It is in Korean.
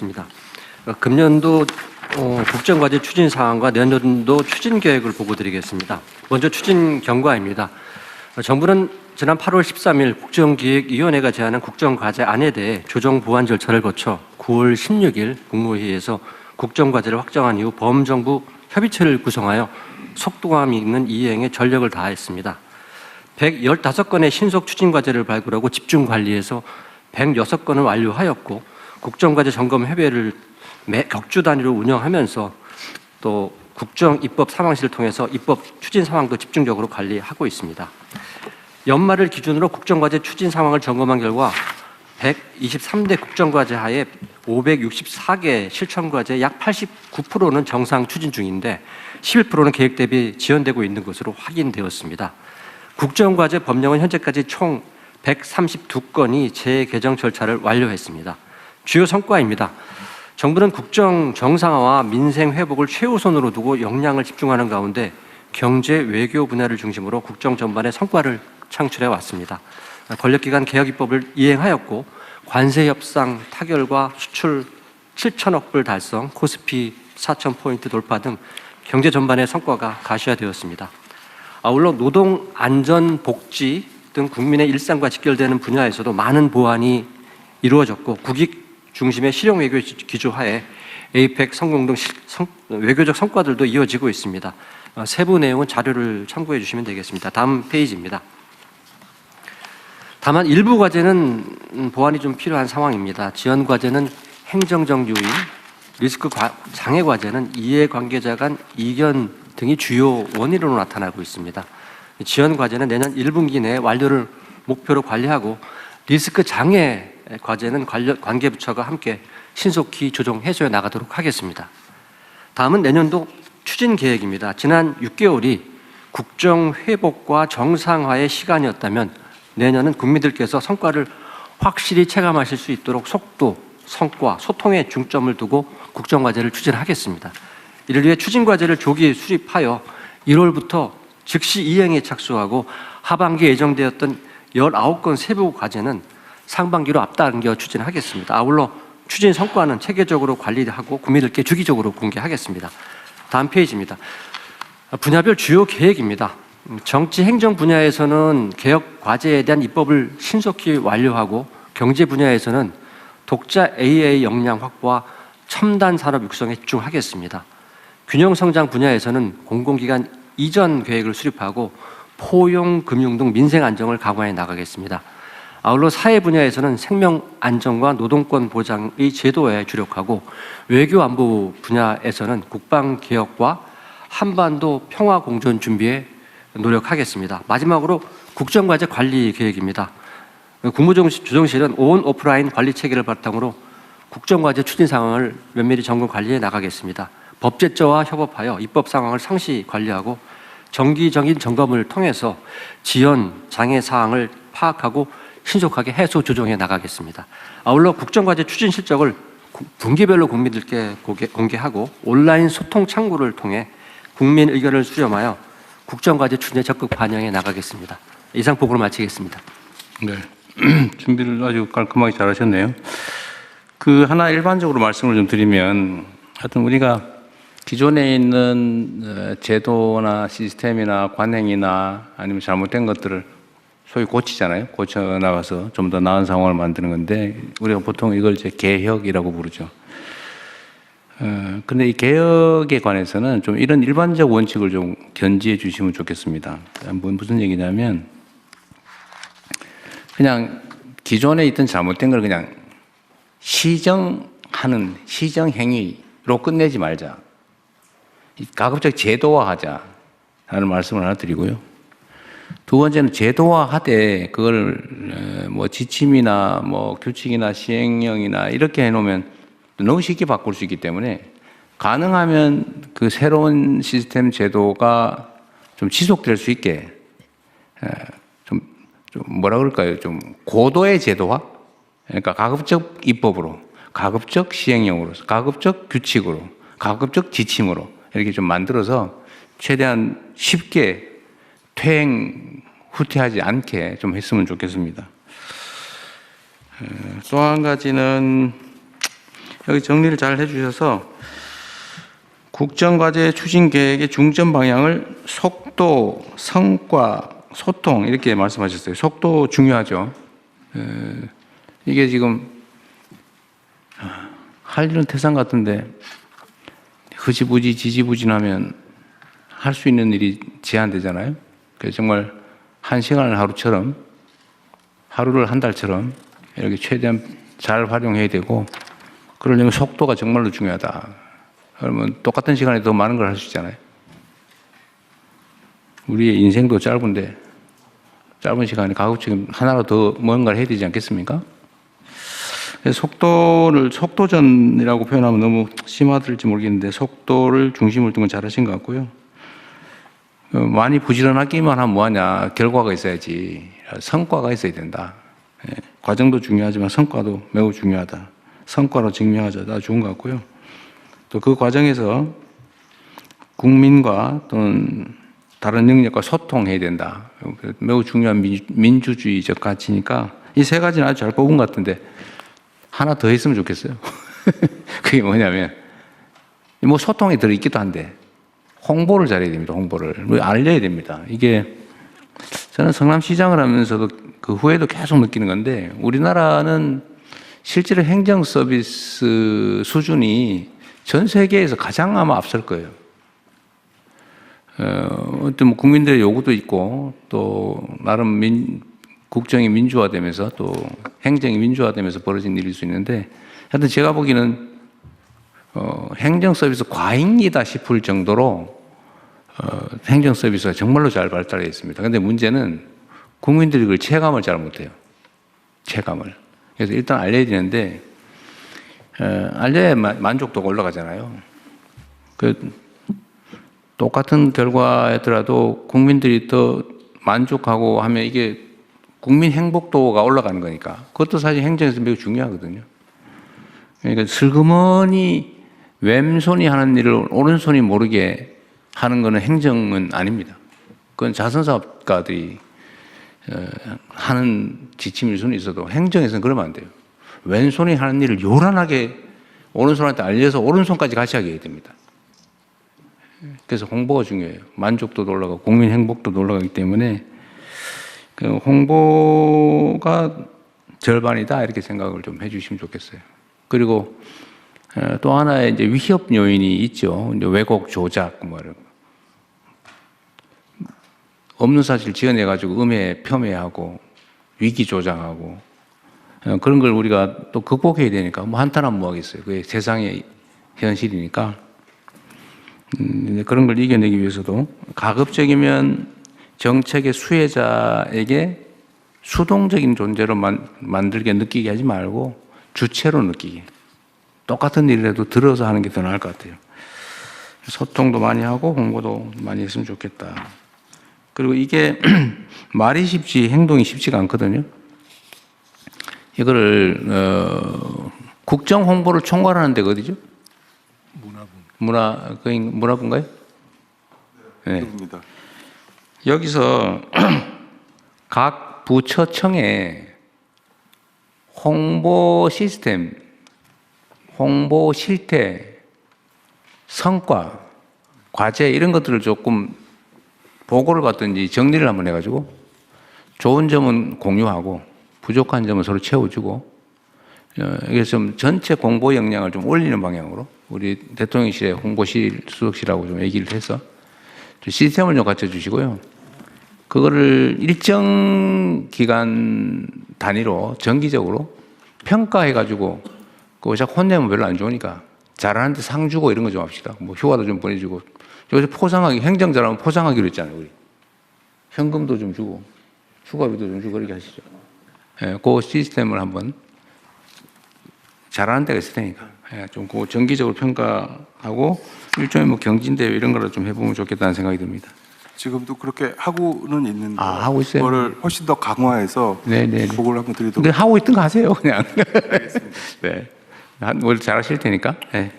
있습니다. 금년도 국정과제 추진 사항과 내년도 추진 계획을 보고 드리겠습니다. 먼저 추진 경과입니다. 정부는 지난 8월 13일 국정기획위원회가 제안한 국정과제안에 대해 조정 보완 절차를 거쳐 9월 16일 국무회의에서 국정과제를 확정한 이후 범정부 협의체를 구성하여 속도감 있는 이행에 전력을 다했습니다. 115건의 신속 추진과제를 발굴하고 집중 관리해서 106건을 완료하였고, 국정과제 점검 협의회를 격주 단위로 운영하면서 또 국정입법 상황실을 통해서 입법 추진 상황도 집중적으로 관리하고 있습니다. 연말을 기준으로 국정과제 추진 상황을 점검한 결과 123대 국정과제 하에 564개 실천과제 약 89%는 정상 추진 중인데 11%는 계획 대비 지연되고 있는 것으로 확인되었습니다. 국정과제 법령은 현재까지 총 132건이 재개정 절차를 완료했습니다. 주요 성과입니다. 정부는 국정 정상화와 민생 회복을 최우선으로 두고 역량을 집중하는 가운데 경제, 외교 분야를 중심으로 국정 전반의 성과를 창출해 왔습니다. 권력기관 개혁 입법을 이행하였고, 관세 협상 타결과 수출 7천억 불 달성, 코스피 4,000포인트 돌파 등 경제 전반의 성과가 가시화되었습니다. 아울러 노동, 안전, 복지 등 국민의 일상과 직결되는 분야에서도 많은 보완이 이루어졌고, 국익 중심의 실용 외교 기조하에 에이펙 성공 등 외교적 성과들도 이어지고 있습니다. 세부 내용은 자료를 참고해 주시면 되겠습니다. 다음 페이지입니다. 다만 일부 과제는 보완이 좀 필요한 상황입니다. 지연 과제는 행정적 요인, 리스크 장애 과제는 이해관계자 간 이견 등이 주요 원인으로 나타나고 있습니다. 지연 과제는 내년 1분기 내에 완료를 목표로 관리하고, 리스크 장애 과제는 관계 부처가 함께 신속히 조정 해소해 나가도록 하겠습니다. 다음은 내년도 추진 계획입니다. 지난 6개월이 국정 회복과 정상화의 시간이었다면 내년은 국민들께서 성과를 확실히 체감하실 수 있도록 속도, 성과, 소통에 중점을 두고 국정과제를 추진하겠습니다. 이를 위해 추진과제를 조기 수립하여 1월부터 즉시 이행에 착수하고, 하반기에 예정되었던 19건 세부 과제는 상반기로 앞당겨 추진하겠습니다. 아울러 추진 성과는 체계적으로 관리하고 국민들께 주기적으로 공개하겠습니다. 다음 페이지입니다. 분야별 주요 계획입니다. 정치 행정 분야에서는 개혁 과제에 대한 입법을 신속히 완료하고, 경제 분야에서는 독자 AI 역량 확보와 첨단 산업 육성에 집중하겠습니다. 균형 성장 분야에서는 공공기관 이전 계획을 수립하고 포용, 금융 등 민생 안정을 강화해 나가겠습니다. 아울러 사회 분야에서는 생명 안정과 노동권 보장의 제도에 주력하고, 외교 안보 분야에서는 국방 개혁과 한반도 평화 공존 준비에 노력하겠습니다. 마지막으로 국정과제 관리 계획입니다. 국무조정실은 온 오프라인 관리 체계를 바탕으로 국정과제 추진 상황을 면밀히 점검 관리해 나가겠습니다. 법제처와 협업하여 입법 상황을 상시 관리하고, 정기적인 점검을 통해서 지연, 장애 사항을 파악하고 신속하게 해소 조정해 나가겠습니다. 아울러 국정과제 추진 실적을 분기별로 국민들께 공개하고, 온라인 소통 창구를 통해 국민 의견을 수렴하여 국정과제 추진에 적극 반영해 나가겠습니다. 이상 보고를 마치겠습니다. 네, 준비를 아주 깔끔하게 잘하셨네요. 하나 일반적으로 말씀을 좀 드리면, 하여튼 우리가 기존에 있는 제도나 시스템이나 관행이나 아니면 잘못된 것들을 소위 고치잖아요. 고쳐 나가서 좀 더 나은 상황을 만드는 건데, 우리가 보통 이걸 이제 개혁이라고 부르죠. 근데 이 개혁에 관해서는 좀 이런 일반적 원칙을 좀 견지해 주시면 좋겠습니다. 무슨 얘기냐면, 그냥 기존에 있던 잘못된 걸 그냥 시정하는 시정 행위로 끝내지 말자. 가급적 제도화하자 라는 말씀을 하나 드리고요. 두 번째는 제도화하되 그걸 뭐 지침이나 뭐 규칙이나 시행령이나 이렇게 해놓으면 너무 쉽게 바꿀 수 있기 때문에, 가능하면 그 새로운 시스템 제도가 좀 지속될 수 있게 좀 뭐라 그럴까요? 좀 고도의 제도화? 그러니까 가급적 입법으로, 가급적 시행령으로, 가급적 규칙으로, 가급적 지침으로 이렇게 좀 만들어서 최대한 쉽게 후퇴하지 않게 좀 했으면 좋겠습니다. 또 한 가지는 여기 정리를 잘 해주셔서 국정과제 추진 계획의 중점 방향을 속도, 성과, 소통 이렇게 말씀하셨어요. 속도 중요하죠. 이게 지금 할 일은 태산 같은데 흐지부지 지지부진하면 할 수 있는 일이 제한되잖아요. 그래서 정말 한 시간을 하루처럼, 하루를 한 달처럼 이렇게 최대한 잘 활용해야 되고, 그러려면 속도가 정말로 중요하다. 그러면 똑같은 시간에 더 많은 걸 할 수 있잖아요. 우리의 인생도 짧은데 짧은 시간에 가급적이면 하나로 더 뭔가를 해야 되지 않겠습니까? 속도를 속도전이라고 표현하면 너무 심하들지 모르겠는데 속도를 중심을 둔 건 잘하신 것 같고요. 많이 부지런하기만 하면 뭐하냐, 결과가 있어야지, 성과가 있어야 된다. 과정도 중요하지만 성과도 매우 중요하다. 성과로 증명하자, 다 좋은 것 같고요. 또 그 과정에서 국민과 또는 다른 영역과 소통해야 된다. 매우 중요한 민주주의적 가치니까 이 세 가지는 아주 잘 뽑은 것 같은데 하나 더 했으면 좋겠어요. 그게 뭐냐면 뭐 소통이 들어있기도 한데 홍보를 잘해야 됩니다. 홍보를 알려야 됩니다. 이게 저는 성남시장을 하면서도 그 후에도 계속 느끼는 건데 우리나라는 실제로 행정 서비스 수준이 전 세계에서 가장 아마 앞설 거예요. 어떤 뭐 국민들의 요구도 있고 또 나름 국정이 민주화되면서 또 행정이 민주화되면서 벌어진 일일 수 있는데 하여튼 제가 보기에는 행정 서비스 과잉이다 싶을 정도로 행정 서비스가 정말로 잘 발달해 있습니다. 그런데 문제는 국민들이 그걸 체감을 잘 못해요. 체감을. 그래서 일단 알려야 되는데 알려야 만족도가 올라가잖아요. 똑같은 결과더라도 국민들이 더 만족하고 하면 이게 국민 행복도가 올라가는 거니까 그것도 사실 행정에서 매우 중요하거든요. 그러니까 슬그머니 왼손이 하는 일을 오른손이 모르게 하는 거는 행정은 아닙니다. 그건 자선사업가들이 하는 지침일 수는 있어도 행정에서는 그러면 안 돼요. 왼손이 하는 일을 요란하게 오른손한테 알려서 오른손까지 같이 하게 해야 됩니다. 그래서 홍보가 중요해요. 만족도도 올라가고 국민 행복도도 올라가기 때문에 그 홍보가 절반이다 이렇게 생각을 좀 해주시면 좋겠어요. 그리고 또 하나의 이제 위협 요인이 있죠. 이제 왜곡 조작 뭐 이런 없는 사실 지어내 가지고 음해 폄훼하고 위기 조장하고 그런 걸 우리가 또 극복해야 되니까 뭐 한탄하면 뭐 하겠어요. 그게 세상의 현실이니까. 그런 걸 이겨내기 위해서도 가급적이면 정책의 수혜자에게 수동적인 존재로 만들게 느끼게 하지 말고 주체로 느끼게. 똑같은 일이라도 들어서 하는 게 더 나을 것 같아요. 소통도 많이 하고 홍보도 많이 했으면 좋겠다. 그리고 이게 말이 쉽지 행동이 쉽지가 않거든요. 이거를 국정 홍보를 총괄하는 데가 어디죠? 문화부인가요? 네. 입니다. 여기서 각 부처청에 홍보 시스템, 홍보 실태, 성과, 과제 이런 것들을 조금 보고를 받든지 정리를 한번 해가지고 좋은 점은 공유하고 부족한 점은 서로 채워주고 이게 좀 전체 공보 역량을 좀 올리는 방향으로 우리 대통령실의 홍보실 수석실하고 좀 얘기를 해서 좀 시스템을 좀 갖춰주시고요. 그거를 일정 기간 단위로 정기적으로 평가해가지고 그거 자꾸 혼내면 별로 안 좋으니까 잘하는데 상 주고 이런 거 좀 합시다. 뭐 휴가도 좀 보내주고 요새 포상하기 행정 잘하면 포상하기로 했잖아요. 우리 현금도 좀 주고 휴가비도 좀 주고 그렇게 하시죠. 예, 그 시스템을 한번 잘하는 데가 있을 테니까 좀 그 정기적으로 평가하고 일종의 뭐 경진대회 이런 거를 좀 해보면 좋겠다는 생각이 듭니다. 지금도 그렇게 하고는 있는데 하고 있어요? 그거를 훨씬 더 강화해서 네네. 보고를 한번 드리도록 근데 하고 있던 거 하세요 그냥. 하겠습니다. 네. 원래 잘하실 테니까. 네.